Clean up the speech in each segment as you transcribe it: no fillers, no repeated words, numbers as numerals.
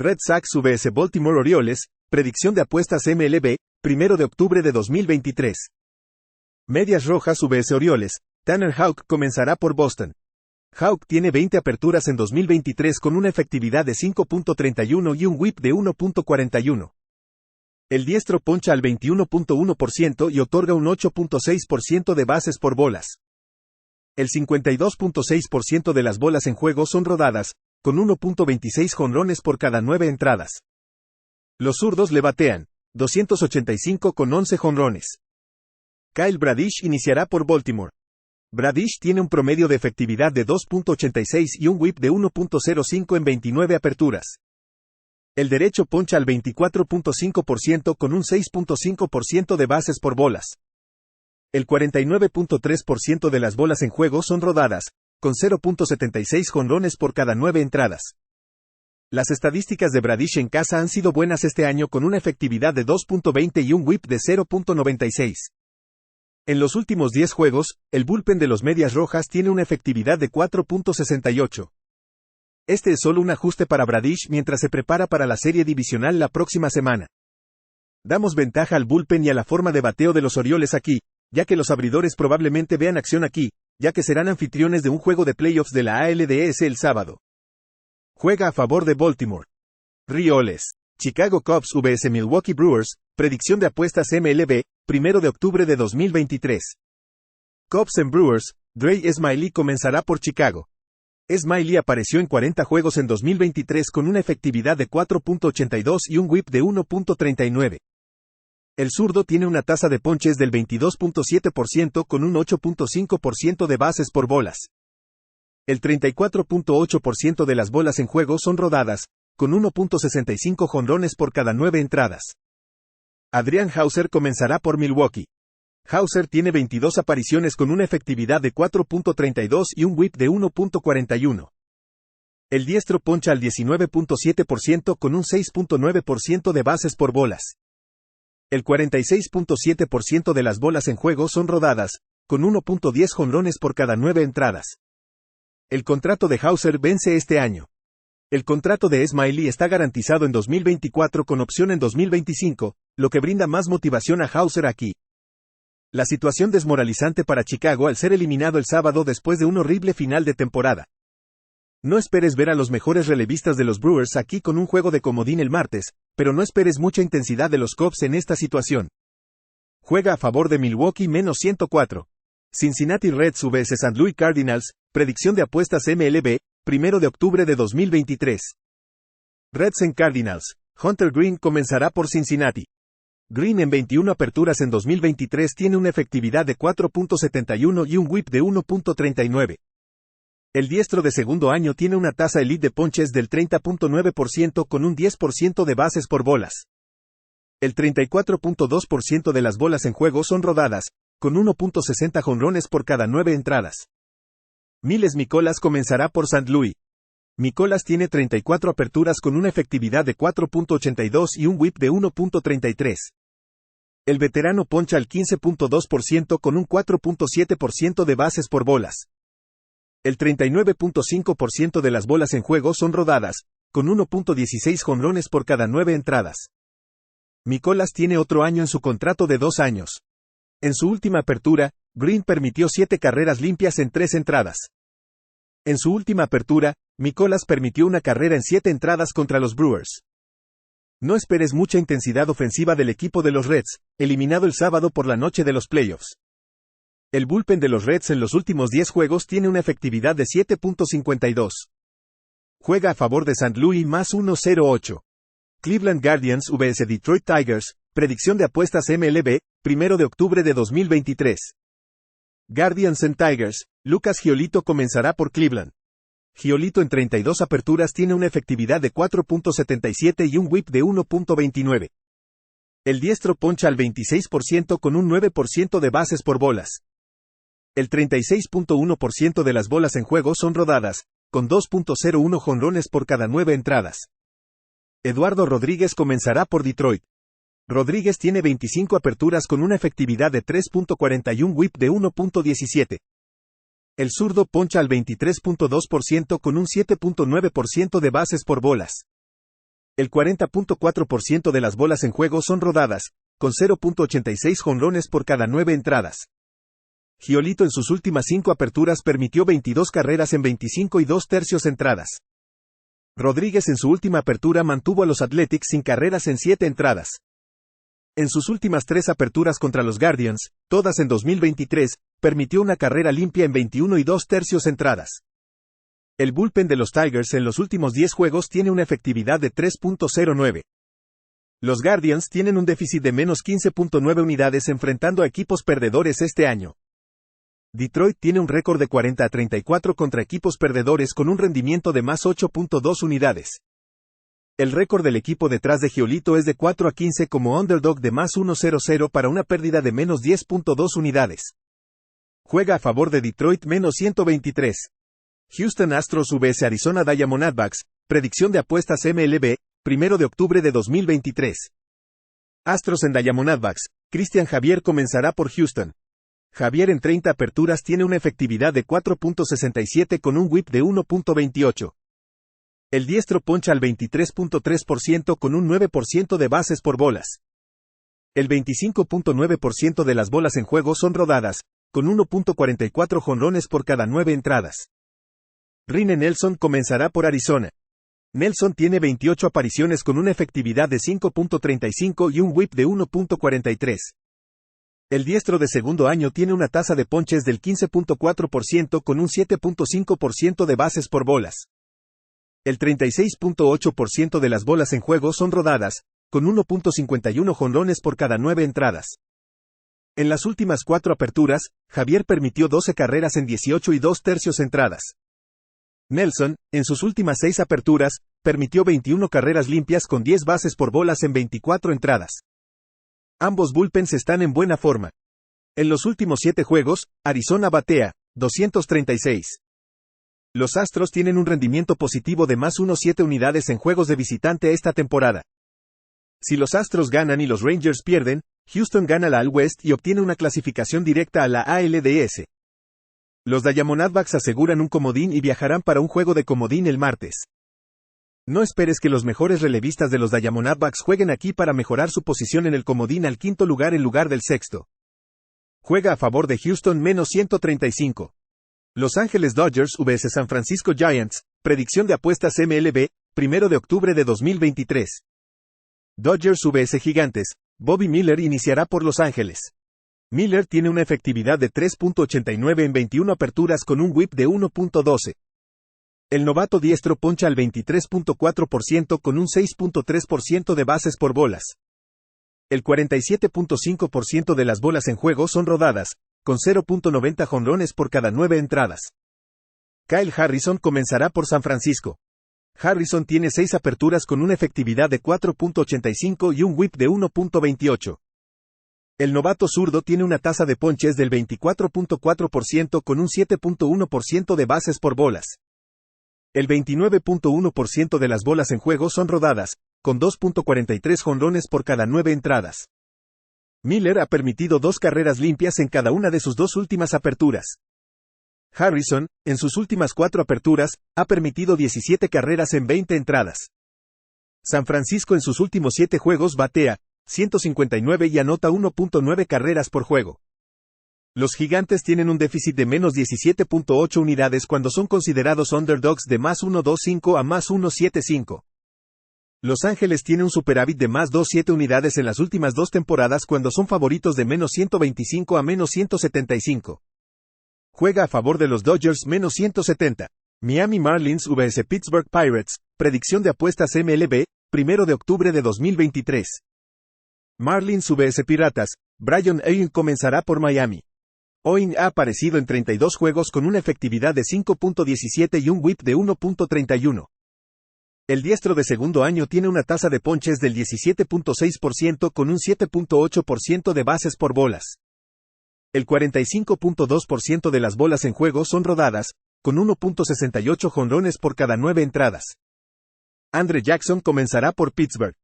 Red Sox vs Baltimore Orioles, predicción de apuestas MLB, 1 de octubre de 2023. Medias Rojas vs Orioles, Tanner Houck comenzará por Boston. Houck tiene 20 aperturas en 2023 con una efectividad de 5.31 y un whip de 1.41. El diestro poncha al 21.1% y otorga un 8.6% de bases por bolas. El 52.6% de las bolas en juego son rodadas, con 1.26 jonrones por cada 9 entradas. Los zurdos le batean 285 con 11 jonrones. Kyle Bradish iniciará por Baltimore. Bradish tiene un promedio de efectividad de 2.86 y un whip de 1.05 en 29 aperturas. El derecho poncha al 24.5% con un 6.5% de bases por bolas. El 49.3% de las bolas en juego son rodadas, con 0.76 jonrones por cada 9 entradas. Las estadísticas de Bradish en casa han sido buenas este año con una efectividad de 2.20 y un whip de 0.96. En los últimos 10 juegos, el bullpen de los Medias Rojas tiene una efectividad de 4.68. Este es solo un ajuste para Bradish mientras se prepara para la serie divisional la próxima semana. Damos ventaja al bullpen y a la forma de bateo de los Orioles aquí, ya que los abridores probablemente vean acción aquí, ya que serán anfitriones de un juego de playoffs de la ALDS el sábado. Juega a favor de Baltimore. Orioles. Chicago Cubs vs Milwaukee Brewers, predicción de apuestas MLB, 1 de octubre de 2023. Cubs en Brewers, Dre Smiley comenzará por Chicago. Smiley apareció en 40 juegos en 2023 con una efectividad de 4.82 y un whip de 1.39. El zurdo tiene una tasa de ponches del 22.7% con un 8.5% de bases por bolas. El 34.8% de las bolas en juego son rodadas, con 1.65 jonrones por cada 9 entradas. Adrian Houser comenzará por Milwaukee. Houser tiene 22 apariciones con una efectividad de 4.32 y un whip de 1.41. El diestro poncha al 19.7% con un 6.9% de bases por bolas. El 46.7% de las bolas en juego son rodadas, con 1.10 jonrones por cada 9 entradas. El contrato de Houser vence este año. El contrato de Smiley está garantizado en 2024 con opción en 2025, lo que brinda más motivación a Houser aquí. La situación desmoralizante para Chicago al ser eliminado el sábado después de un horrible final de temporada. No esperes ver a los mejores relevistas de los Brewers aquí con un juego de comodín el martes, pero no esperes mucha intensidad de los Cubs en esta situación. Juega a favor de Milwaukee -104. Cincinnati Reds vs St. Louis Cardinals, predicción de apuestas MLB, 1 de octubre de 2023. Reds en Cardinals, Hunter Green comenzará por Cincinnati. Green en 21 aperturas en 2023 tiene una efectividad de 4.71 y un whip de 1.39. El diestro de segundo año tiene una tasa elite de ponches del 30.9% con un 10% de bases por bolas. El 34.2% de las bolas en juego son rodadas, con 1.60 jonrones por cada 9 entradas. Miles Mikolas comenzará por St. Louis. Mikolas tiene 34 aperturas con una efectividad de 4.82 y un whip de 1.33. El veterano poncha al 15.2% con un 4.7% de bases por bolas. El 39.5% de las bolas en juego son rodadas, con 1.16 jonrones por cada 9 entradas. Mikolas tiene otro año en su contrato de 2 años. En su última apertura, Green permitió 7 carreras limpias en 3 entradas. En su última apertura, Mikolas permitió una carrera en 7 entradas contra los Brewers. No esperes mucha intensidad ofensiva del equipo de los Reds, eliminado el sábado por la noche de los playoffs. El bullpen de los Reds en los últimos 10 juegos tiene una efectividad de 7.52. Juega a favor de St. Louis +108. Cleveland Guardians vs Detroit Tigers, predicción de apuestas MLB, 1 de octubre de 2023. Guardians en Tigers, Lucas Giolito comenzará por Cleveland. Giolito en 32 aperturas tiene una efectividad de 4.77 y un whip de 1.29. El diestro poncha al 26% con un 9% de bases por bolas. El 36.1% de las bolas en juego son rodadas, con 2.01 jonrones por cada 9 entradas. Eduardo Rodríguez comenzará por Detroit. Rodríguez tiene 25 aperturas con una efectividad de 3.41 whip de 1.17. El zurdo poncha al 23.2% con un 7.9% de bases por bolas. El 40.4% de las bolas en juego son rodadas, con 0.86 jonrones por cada 9 entradas. Giolito en sus últimas 5 aperturas permitió 22 carreras en 25 2/3 entradas. Rodríguez en su última apertura mantuvo a los Athletics sin carreras en 7 entradas. En sus últimas 3 aperturas contra los Guardians, todas en 2023, permitió una carrera limpia en 21 2/3 entradas. El bullpen de los Tigers en los últimos 10 juegos tiene una efectividad de 3.09. Los Guardians tienen un déficit de menos 15.9 unidades enfrentando a equipos perdedores este año. Detroit tiene un récord de 40-34 contra equipos perdedores con un rendimiento de más 8.2 unidades. El récord del equipo detrás de Giolito es de 4-15 como underdog de más 1.00 para una pérdida de menos 10.2 unidades. Juega a favor de Detroit menos 123. Houston Astros vs Arizona Diamondbacks, predicción de apuestas MLB, 1 de octubre de 2023. Astros en Diamondbacks, Cristian Javier comenzará por Houston. Javier en 30 aperturas tiene una efectividad de 4.67 con un whip de 1.28. El diestro poncha al 23.3% con un 9% de bases por bolas. El 25.9% de las bolas en juego son rodadas, con 1.44 jonrones por cada 9 entradas. Rinne Nelson comenzará por Arizona. Nelson tiene 28 apariciones con una efectividad de 5.35 y un whip de 1.43. El diestro de segundo año tiene una tasa de ponches del 15.4% con un 7.5% de bases por bolas. El 36.8% de las bolas en juego son rodadas, con 1.51 jonrones por cada 9 entradas. En las últimas 4 aperturas, Javier permitió 12 carreras en 18 2/3 entradas. Nelson, en sus últimas 6 aperturas, permitió 21 carreras limpias con 10 bases por bolas en 24 entradas. Ambos bullpens están en buena forma. En los últimos 7 juegos, Arizona batea 236. Los Astros tienen un rendimiento positivo de más 1.7 unidades en juegos de visitante esta temporada. Si los Astros ganan y los Rangers pierden, Houston gana la AL West y obtiene una clasificación directa a la ALDS. Los Diamondbacks aseguran un comodín y viajarán para un juego de comodín el martes. No esperes que los mejores relevistas de los Diamondbacks jueguen aquí para mejorar su posición en el comodín al 5º lugar en lugar del 6º. Juega a favor de Houston menos 135. Los Ángeles Dodgers vs San Francisco Giants, predicción de apuestas MLB, 1 de octubre de 2023. Dodgers vs Gigantes, Bobby Miller iniciará por Los Ángeles. Miller tiene una efectividad de 3.89 en 21 aperturas con un whip de 1.12. El novato diestro poncha al 23.4% con un 6.3% de bases por bolas. El 47.5% de las bolas en juego son rodadas, con 0.90 jonrones por cada 9 entradas. Kyle Harrison comenzará por San Francisco. Harrison tiene 6 aperturas con una efectividad de 4.85 y un whip de 1.28. El novato zurdo tiene una tasa de ponches del 24.4% con un 7.1% de bases por bolas. El 29.1% de las bolas en juego son rodadas, con 2.43 jonrones por cada 9 entradas. Miller ha permitido 2 carreras limpias en cada una de sus 2 últimas aperturas. Harrison, en sus últimas 4 aperturas, ha permitido 17 carreras en 20 entradas. San Francisco en sus últimos 7 juegos batea 159 y anota 1.9 carreras por juego. Los Gigantes tienen un déficit de menos 17.8 unidades cuando son considerados underdogs de más 1.25 a más 1.75. Los Ángeles tienen un superávit de más 2.7 unidades en las últimas 2 temporadas cuando son favoritos de menos 125 a menos 175. Juega a favor de los Dodgers menos 170. Miami Marlins vs Pittsburgh Pirates, predicción de apuestas MLB, 1 de octubre de 2023. Marlins vs Piratas, Brian Ewing comenzará por Miami. Ewing ha aparecido en 32 juegos con una efectividad de 5.17 y un whip de 1.31. El diestro de segundo año tiene una tasa de ponches del 17.6% con un 7.8% de bases por bolas. El 45.2% de las bolas en juego son rodadas, con 1.68 jonrones por cada 9 entradas. Andre Jackson comenzará por Pittsburgh.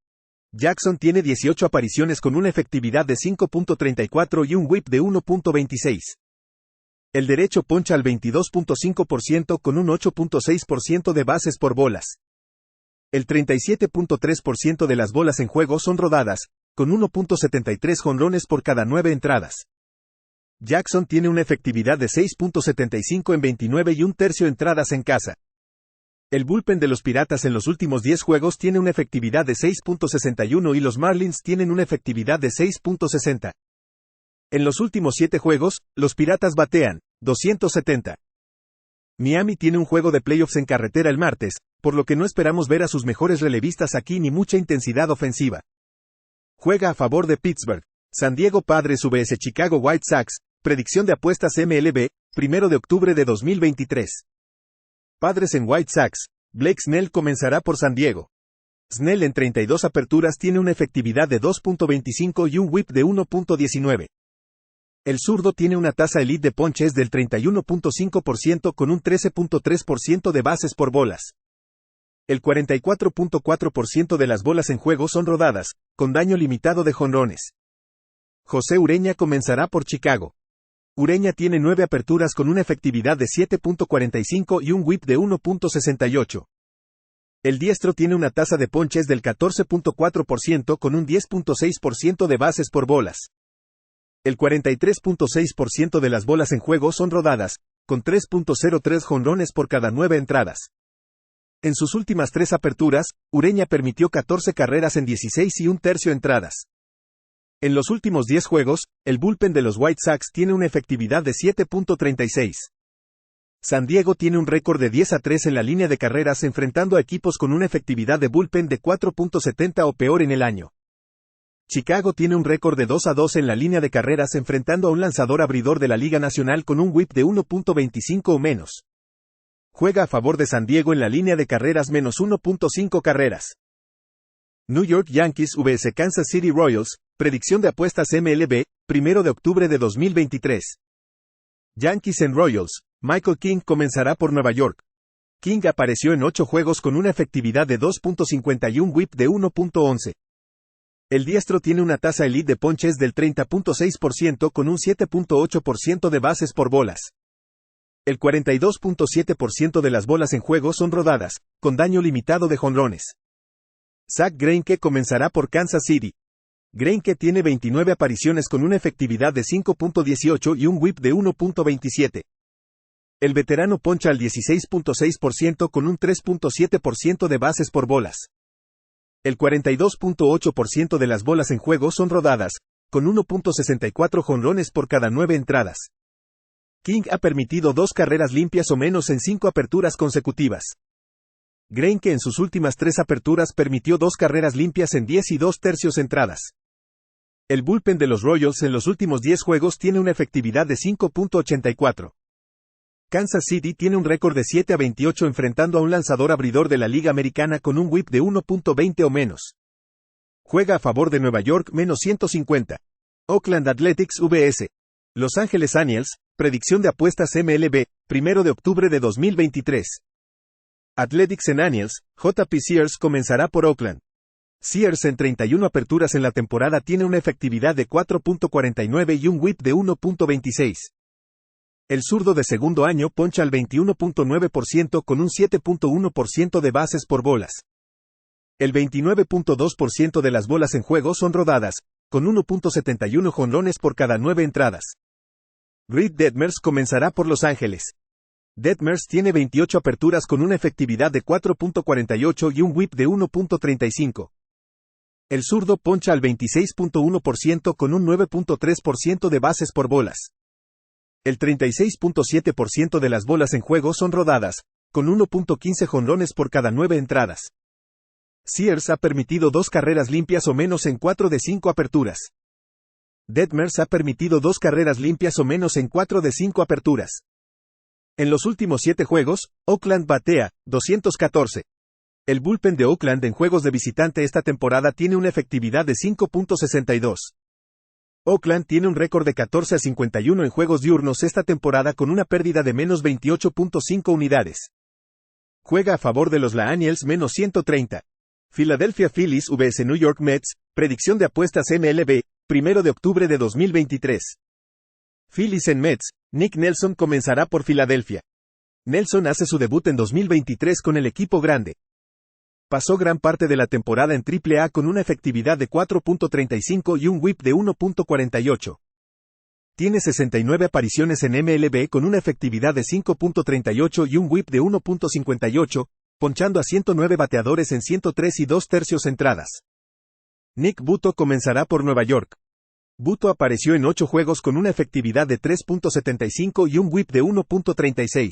Jackson tiene 18 apariciones con una efectividad de 5.34 y un whip de 1.26. El derecho poncha al 22.5% con un 8.6% de bases por bolas. El 37.3% de las bolas en juego son rodadas, con 1.73 jonrones por cada 9 entradas. Jackson tiene una efectividad de 6.75 en 29 y un tercio entradas en casa. El bullpen de los Piratas en los últimos 10 juegos tiene una efectividad de 6.61 y los Marlins tienen una efectividad de 6.60. En los últimos 7 juegos, los Piratas batean 270. Miami tiene un juego de playoffs en carretera el martes, por lo que no esperamos ver a sus mejores relevistas aquí ni mucha intensidad ofensiva. Juega a favor de Pittsburgh. San Diego Padres vs Chicago White Sox, predicción de apuestas MLB, 1 de octubre de 2023. Padres en White Sox, Blake Snell comenzará por San Diego. Snell en 32 aperturas tiene una efectividad de 2.25 y un whip de 1.19. El zurdo tiene una tasa elite de ponches del 31.5% con un 13.3% de bases por bolas. El 44.4% de las bolas en juego son rodadas, con daño limitado de jonrones. José Ureña comenzará por Chicago. Ureña tiene 9 aperturas con una efectividad de 7.45 y un whip de 1.68. El diestro tiene una tasa de ponches del 14.4% con un 10.6% de bases por bolas. El 43.6% de las bolas en juego son rodadas, con 3.03 jonrones por cada 9 entradas. En sus últimas 3 aperturas, Ureña permitió 14 carreras en 16 y un tercio entradas. En los últimos 10 juegos, el bullpen de los White Sox tiene una efectividad de 7.36. San Diego tiene un récord de 10-3 en la línea de carreras enfrentando a equipos con una efectividad de bullpen de 4.70 o peor en el año. Chicago tiene un récord de 2-2 en la línea de carreras enfrentando a un lanzador abridor de la Liga Nacional con un whip de 1.25 o menos. Juega a favor de San Diego en la línea de carreras menos 1.5 carreras. New York Yankees vs Kansas City Royals, predicción de apuestas MLB, 1 de octubre de 2023. Yankees en Royals, Michael King comenzará por Nueva York. King apareció en 8 juegos con una efectividad de 2.50 y un whip de 1.11. El diestro tiene una tasa elite de ponches del 30.6% con un 7.8% de bases por bolas. El 42.7% de las bolas en juego son rodadas, con daño limitado de jonrones. Zack Greinke comenzará por Kansas City. Greinke tiene 29 apariciones con una efectividad de 5.18 y un whip de 1.27. El veterano poncha al 16.6% con un 3.7% de bases por bolas. El 42.8% de las bolas en juego son rodadas, con 1.64 jonrones por cada 9 entradas. King ha permitido 2 carreras limpias o menos en 5 aperturas consecutivas. Greinke en sus últimas 3 aperturas permitió 2 carreras limpias en 10 y 2 tercios entradas. El bullpen de los Royals en los últimos 10 juegos tiene una efectividad de 5.84. Kansas City tiene un récord de 7-28 enfrentando a un lanzador abridor de la Liga Americana con un whip de 1.20 o menos. Juega a favor de Nueva York menos 150. Oakland Athletics vs Los Angeles Angels, predicción de apuestas MLB, 1 de octubre de 2023. Athletics en Angels, JP Sears comenzará por Oakland. Sears en 31 aperturas en la temporada tiene una efectividad de 4.49 y un whip de 1.26. El zurdo de segundo año poncha al 21.9% con un 7.1% de bases por bolas. El 29.2% de las bolas en juego son rodadas, con 1.71 jonrones por cada 9 entradas. Reed Detmers comenzará por Los Ángeles. Detmers tiene 28 aperturas con una efectividad de 4.48 y un whip de 1.35. El zurdo poncha al 26.1% con un 9.3% de bases por bolas. El 36.7% de las bolas en juego son rodadas, con 1.15 jonrones por cada 9 entradas. Sears ha permitido 2 carreras limpias o menos en 4 de 5 aperturas. Detmers ha permitido 2 carreras limpias o menos en 4 de 5 aperturas. En los últimos 7 juegos, Oakland batea 214. El bullpen de Oakland en juegos de visitante esta temporada tiene una efectividad de 5.62. Oakland tiene un récord de 14-51 en juegos diurnos esta temporada con una pérdida de menos 28.5 unidades. Juega a favor de los Angels menos 130. Philadelphia Phillies vs New York Mets, predicción de apuestas MLB, 1 de octubre de 2023. Phillies en Mets, Nick Nelson comenzará por Filadelfia. Nelson hace su debut en 2023 con el equipo grande. Pasó gran parte de la temporada en Triple-A con una efectividad de 4.35 y un whip de 1.48. Tiene 69 apariciones en MLB con una efectividad de 5.38 y un whip de 1.58, ponchando a 109 bateadores en 103 y 2/3 entradas. Nick Butto comenzará por Nueva York. Butto apareció en 8 juegos con una efectividad de 3.75 y un whip de 1.36.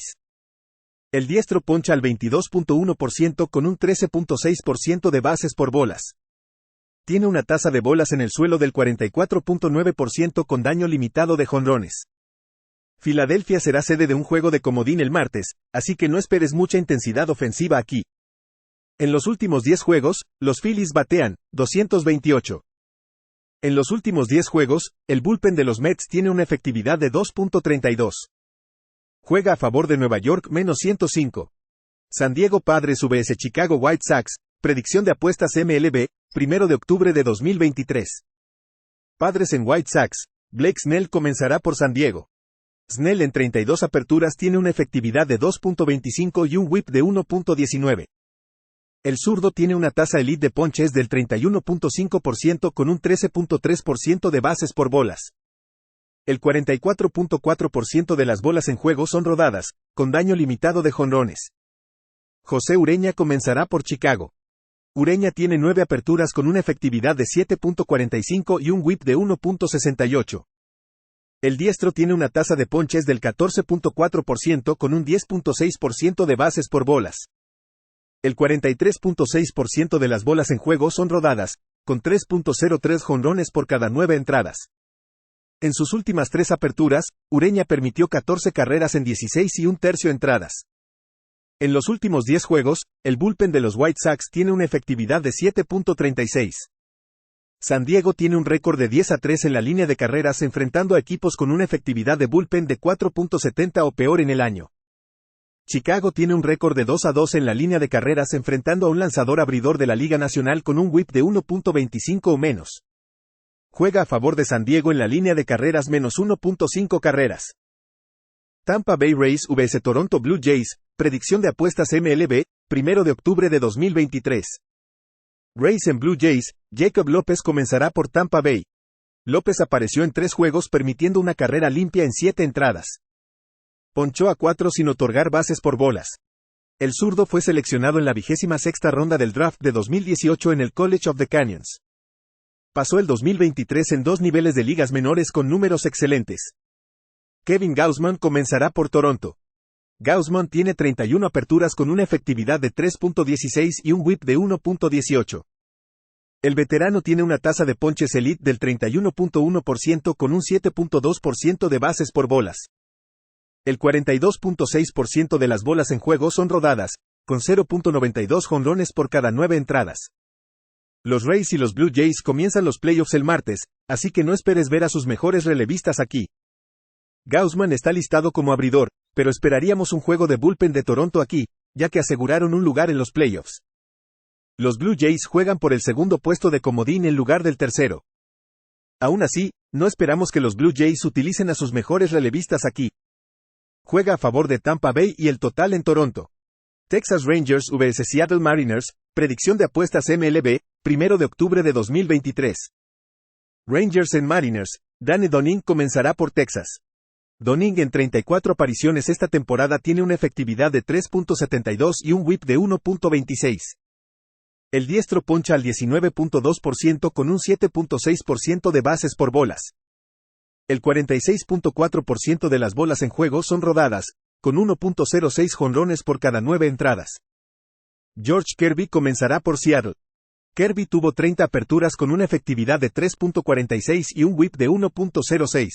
El diestro poncha al 22.1% con un 13.6% de bases por bolas. Tiene una tasa de bolas en el suelo del 44.9% con daño limitado de jonrones. Filadelfia será sede de un juego de comodín el martes, así que no esperes mucha intensidad ofensiva aquí. En los últimos 10 juegos, los Phillies batean 228. En los últimos 10 juegos, el bullpen de los Mets tiene una efectividad de 2.32. Juega a favor de Nueva York -105. San Diego Padres vs Chicago White Sox, predicción de apuestas MLB, 1 de octubre de 2023. Padres en White Sox, Blake Snell comenzará por San Diego. Snell en 32 aperturas tiene una efectividad de 2.25 y un whip de 1.19. El zurdo tiene una tasa elite de ponches del 31.5% con un 13.3% de bases por bolas. El 44.4% de las bolas en juego son rodadas, con daño limitado de jonrones. José Ureña comenzará por Chicago. Ureña tiene 9 aperturas con una efectividad de 7.45 y un whip de 1.68. El diestro tiene una tasa de ponches del 14.4% con un 10.6% de bases por bolas. El 43.6% de las bolas en juego son rodadas, con 3.03 jonrones por cada 9 entradas. En sus últimas 3 aperturas, Ureña permitió 14 carreras en 16 y 1/3 entradas. En los últimos 10 juegos, el bullpen de los White Sox tiene una efectividad de 7.36. San Diego tiene un récord de 10-3 en la línea de carreras enfrentando a equipos con una efectividad de bullpen de 4.70 o peor en el año. Chicago tiene un récord de 2-2 en la línea de carreras enfrentando a un lanzador abridor de la Liga Nacional con un whip de 1.25 o menos. Juega a favor de San Diego en la línea de carreras -1.5 carreras. Tampa Bay Rays vs Toronto Blue Jays, predicción de apuestas MLB, 1 de octubre de 2023. Rays en Blue Jays, Jacob López comenzará por Tampa Bay. López apareció en 3 juegos permitiendo una carrera limpia en 7 entradas. Ponchó a 4 sin otorgar bases por bolas. El zurdo fue seleccionado en la 26ª ronda del draft de 2018 en el College of the Canyons. Pasó el 2023 en 2 niveles de ligas menores con números excelentes. Kevin Gausman comenzará por Toronto. Gausman tiene 31 aperturas con una efectividad de 3.16 y un whip de 1.18. El veterano tiene una tasa de ponches elite del 31.1% con un 7.2% de bases por bolas. El 42.6% de las bolas en juego son rodadas, con 0.92 jonrones por cada 9 entradas. Los Rays y los Blue Jays comienzan los playoffs el martes, así que no esperes ver a sus mejores relevistas aquí. Gausman está listado como abridor, pero esperaríamos un juego de bullpen de Toronto aquí, ya que aseguraron un lugar en los playoffs. Los Blue Jays juegan por el segundo puesto de comodín en lugar del tercero. Aún así, no esperamos que los Blue Jays utilicen a sus mejores relevistas aquí. Juega a favor de Tampa Bay y el total en Toronto. Texas Rangers vs Seattle Mariners, predicción de apuestas MLB, 1 de octubre de 2023. Rangers en Mariners, Danny Dunning comenzará por Texas. Dunning en 34 apariciones esta temporada tiene una efectividad de 3.72 y un whip de 1.26. El diestro poncha al 19.2% con un 7.6% de bases por bolas. El 46.4% de las bolas en juego son rodadas, con 1.06 jonrones por cada 9 entradas. George Kirby comenzará por Seattle. Kirby tuvo 30 aperturas con una efectividad de 3.46 y un whip de 1.06.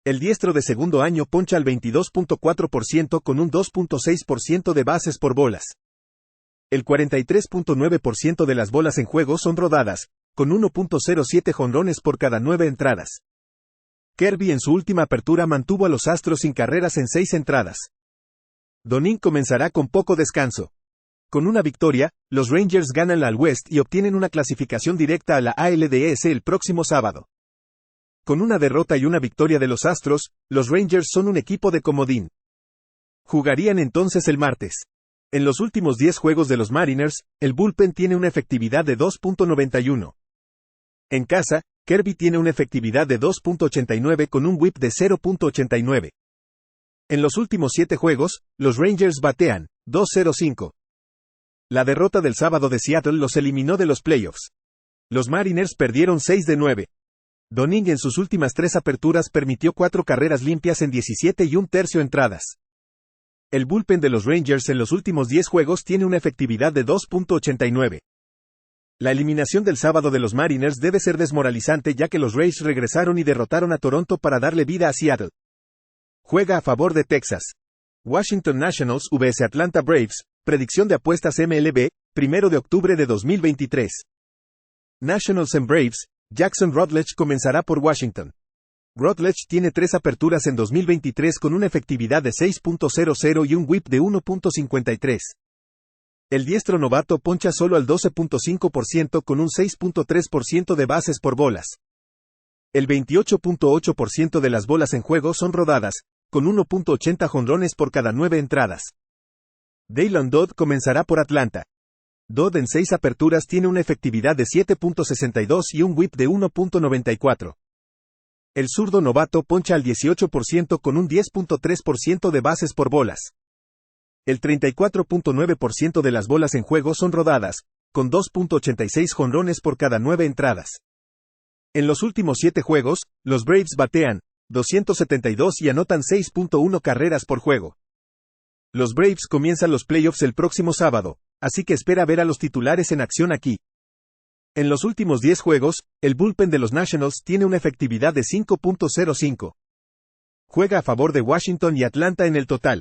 El diestro de segundo año poncha al 22.4% con un 2.6% de bases por bolas. El 43.9% de las bolas en juego son rodadas, con 1.07 jonrones por cada 9 entradas. Kirby en su última apertura mantuvo a los Astros sin carreras en 6 entradas. Dunning comenzará con poco descanso. Con una victoria, los Rangers ganan la West y obtienen una clasificación directa a la ALDS el próximo sábado. Con una derrota y una victoria de los Astros, los Rangers son un equipo de comodín. Jugarían entonces el martes. En los últimos 10 juegos de los Mariners, el bullpen tiene una efectividad de 2.91. En casa, Kirby tiene una efectividad de 2.89 con un whip de 0.89. En los últimos 7 juegos, los Rangers batean 2.05. La derrota del sábado de Seattle los eliminó de los playoffs. Los Mariners perdieron 6 de 9. Dunning en sus últimas 3 aperturas permitió 4 carreras limpias en 17 1/3 entradas. El bullpen de los Rangers en los últimos 10 juegos tiene una efectividad de 2.89. La eliminación del sábado de los Mariners debe ser desmoralizante ya que los Rays regresaron y derrotaron a Toronto para darle vida a Seattle. Juega a favor de Texas. Washington Nationals vs Atlanta Braves, predicción de apuestas MLB, 1 de octubre de 2023. Nationals en Braves, Jackson Rutledge comenzará por Washington. Rutledge tiene 3 aperturas en 2023 con una efectividad de 6.00 y un whip de 1.53. El diestro novato poncha solo al 12.5% con un 6.3% de bases por bolas. El 28.8% de las bolas en juego son rodadas, con 1.80 jonrones por cada 9 entradas. Daylan Dodd comenzará por Atlanta. Dodd en 6 aperturas tiene una efectividad de 7.62 y un whip de 1.94. El zurdo novato poncha al 18% con un 10.3% de bases por bolas. El 34.9% de las bolas en juego son rodadas, con 2.86 jonrones por cada 9 entradas. En los últimos 7 juegos, los Braves batean 272 y anotan 6.1 carreras por juego. Los Braves comienzan los playoffs el próximo sábado, así que espera ver a los titulares en acción aquí. En los últimos 10 juegos, el bullpen de los Nationals tiene una efectividad de 5.05. Juega a favor de Washington y Atlanta en el total.